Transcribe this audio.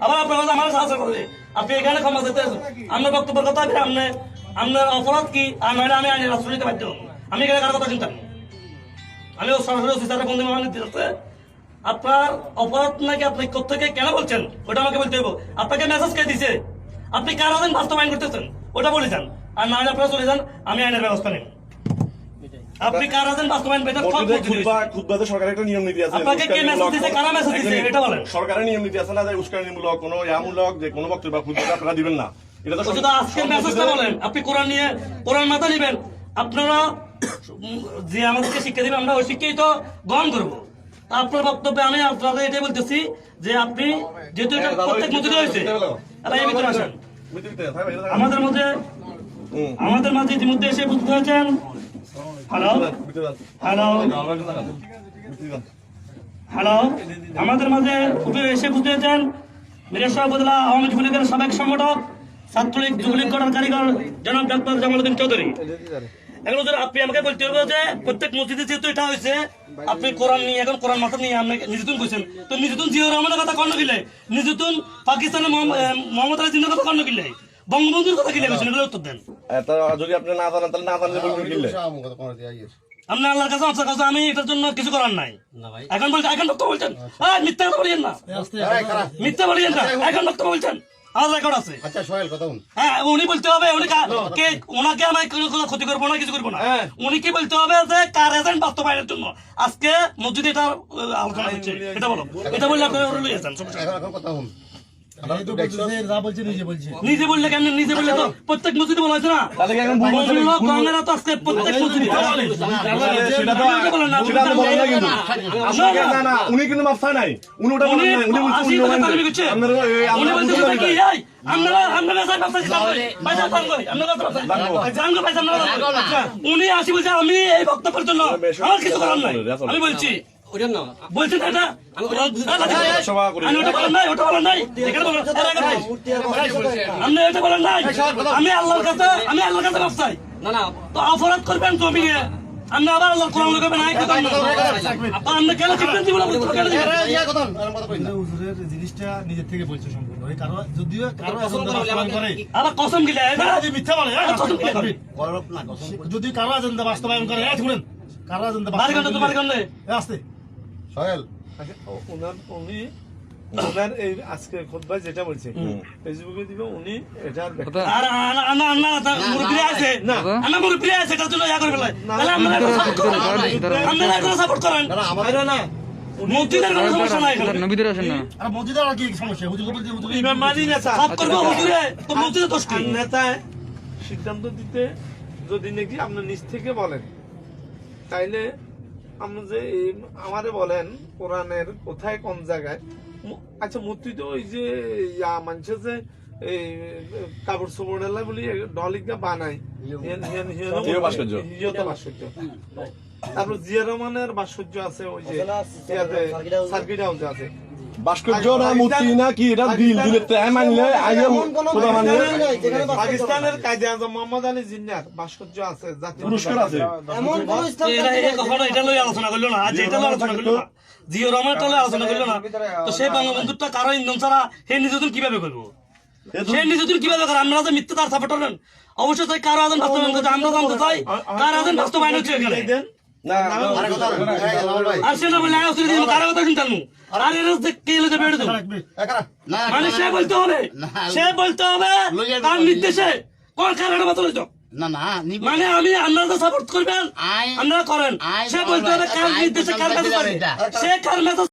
আবার আপনার আমার সাহায্য করবে আপনি এখানে ক্ষমা দিতে আপনার বক্তব্যের কথা আপনার অপরাধ কি আমি আইনের রাষ্ট্র নিতে বাধ্য আমি এখানে কারো কথা চিন্তা আমি সরাসরি অফিসারের বন্ধু মামলা নিতে যাচ্ছে আপনার অপরাধ নাকি আপনি কোথেকে কেন বলছেন ওটা আমাকে বলতে হবে আপনাকে মেসেজ কে দিছে আপনি কার আইন বাস্তবায়ন করতেছেন ওটা বলে যান আর না হলে আপনারা চলে যান আমি আইনের ব্যবস্থা নেব আপনি কার আইন বাস্তবায়ন বেটার খুতবাতে সরকারের একটা নিয়ম নীতি আছে আপনাকে কে মেসেজ দিছে কারা মেসেজ দিছে এটা বলেন সরকারের নিয়ম নীতি আছে না যে উস্কানিমূলক কোনো ইয়ামূলক যে কোনো বক্তব্য বা খুতবা আপনারা দিবেন না এটা তো শুধু আজকের মেসেজটা বলেন আপনি কোরআন নিয়ে কোরআন মাথা নেবেন আপনারা যে আমাদেরকে শিক্ষা দিবেন আমরা ওই শিক্ষাই তো গ্রহণ করবো আপনার বক্তব্যে আমি আপনাদের এটাই বলতেছি যে আপনি যেহেতু এটা প্রত্যেক মসজিদে হয়েছে এই ভিতরে আসেন আমাদের মাঝে ইতিমধ্যে এসে বুঝতে হয়েছেন হ্যালো হ্যালো হ্যালো আমাদের মাঝে এসে বুঝতে হয়েছেন মিরেশ্বর উপজেলা আওয়ামী যুবলীগের সাবেক সংগঠক ছাত্রলীগ যুবলীগ করার কারিগর জনাব ডক্টর জামালউদ্দিন চৌধুরী এখন আপনি আমাকে বলতে হবে যে প্রত্যেক মসজিদে যেহেতু এটা হয়েছে আপনি কোরআন নিয়ে এখন কোরআন মাথা নিয়ে আপনি নির্যাতন করছেন তো নির্যাতন জিয়াউর রহমানের কথা কর্ণ কিলে নির্যাতন পাকিস্তানের মোহাম্মদ আলী জিন্নার কথা কর্ণ কিলে বঙ্গবন্ধুর কথা কিলে গেছেন এগুলো উত্তর দেন যদি আপনি না জানেন তাহলে না জানলে বলবেন কিলে আপনি আল্লাহর কাছে আপনার কাছে আমি এটার জন্য কিছু করার নাই এখন বলছেন এখন বক্তব্য বলছেন মিথ্যা কথা বলিয়েন না মিথ্যা বলিয়েন না এখন বক্তব্য বলছেন আমার রেকর্ড আছে আচ্ছা সোহেল কথা বল হ্যাঁ উনি বলতে হবে ওনাকে আমি কোনো ক্ষতি করবো না কিছু করবো না উনি কি বলতে হবে যে কার এজেন্ট বাস্তবায়নের জন্য আজকে মসজিদে এটা আলোচনা হচ্ছে এটা বলো এটা বললে আপনি এখন কথা বল নিজে বললে কেন নিজে বললে তো প্রত্যেক মসজিদে বলা হয়েছে না কর্নেরা তো আজকে প্রত্যেক মসজিদে উনি কিন্তু মাফ নাই উনি ওটা বলেন নাই উনি উনি আসি বলছে আমি এই বক্তব্যের জন্য আমার কিছু করার নাই আমি বলছি বলছেন এটা ওটা বলেন নাই আপনি এটা বলেন নাই আমি আল্লাহর কাছে মাফ চাই তো অপরাধ করবেন জমি নিয়ে আপনি আবার আল্লাহ কোরআন করবেন আপনি কেন চিন্তা দিব জিনিসটা নিজের থেকে বলছে সম্পূর্ণ যদিও কারো আবার কসম গিলে মিথ্যা বলে যদি কারো এজেন্ডা বাস্তবায়ন করে কারো এজেন্ডা আসতে সোহেল ওনার এই আজকে খুতবা যেটা বলছে ফেসবুকে দিবে উনি এটার মুরব্বী আছে না আমরা মুরব্বী আছে এটার জন্য ইয়া করে ফেলাই তাহলে আমরা এখন সাপোর্ট করেন না মসজিদের কোনো সমস্যা নাই নবীদের আসেন না আর মসজিদের আর কি সমস্যা হুজুর বলতে হুজুর ইমাম মানি না সাফ করব হুজুরে তো মসজিদে দোষ কি নেতা সিদ্ধান্ত দিতে যদি নাকি আপনি নিজ থেকে বলেন তাইলে আপনি যে আমারে বলেন কোরআনের কোথায় কোন জায়গায় আচ্ছা মূর্তি তো ওই যে মানছে যে এই কাপড় চোপড় এলা বলি ডলিকা বানাই ভাস্কর্য তারপর জিয়া রহমানের ভাস্কর্য আছে ওই যে সার্কিট হাউসে আছে ভাস্কর্য না মূর্তি না কি এটা মানলে পাকিস্তানের কায়দে আজম মোহাম্মদ আলী জিন্নার ভাস্কর্য আছে জাতীয় পুরস্কার আছে কখনো এটা লই আলোচনা করলো না আজ এটা আলোচনা করলো না জিয়া রহমান তো আলোচনা করলো না তো সেই বঙ্গবন্ধুটা কারো ইন্ধন ছাড়া হে নির্যাতন কিভাবে করবো সে নির্যাতন কিভাবে করে আমরা যে মিথ্যা তার সাপোর্ট করেন অবশ্যই চাই কারো আদান বাস্তবায়ন করতে আমরা জানতে চাই কার আদান বাস্তবায়ন হচ্ছে এখানে আর সে না বলে কারো কথা চিন্তা নু আর এর কে এলে যাবে মানে সে বলতে হবে তার নির্দেশে কোন কারণে বাতলে যাও না না মানে আমি আপনারা সাপোর্ট করবেন আপনারা করেন সে বলতে হবে কার নির্দেশে কার কাছে সে কার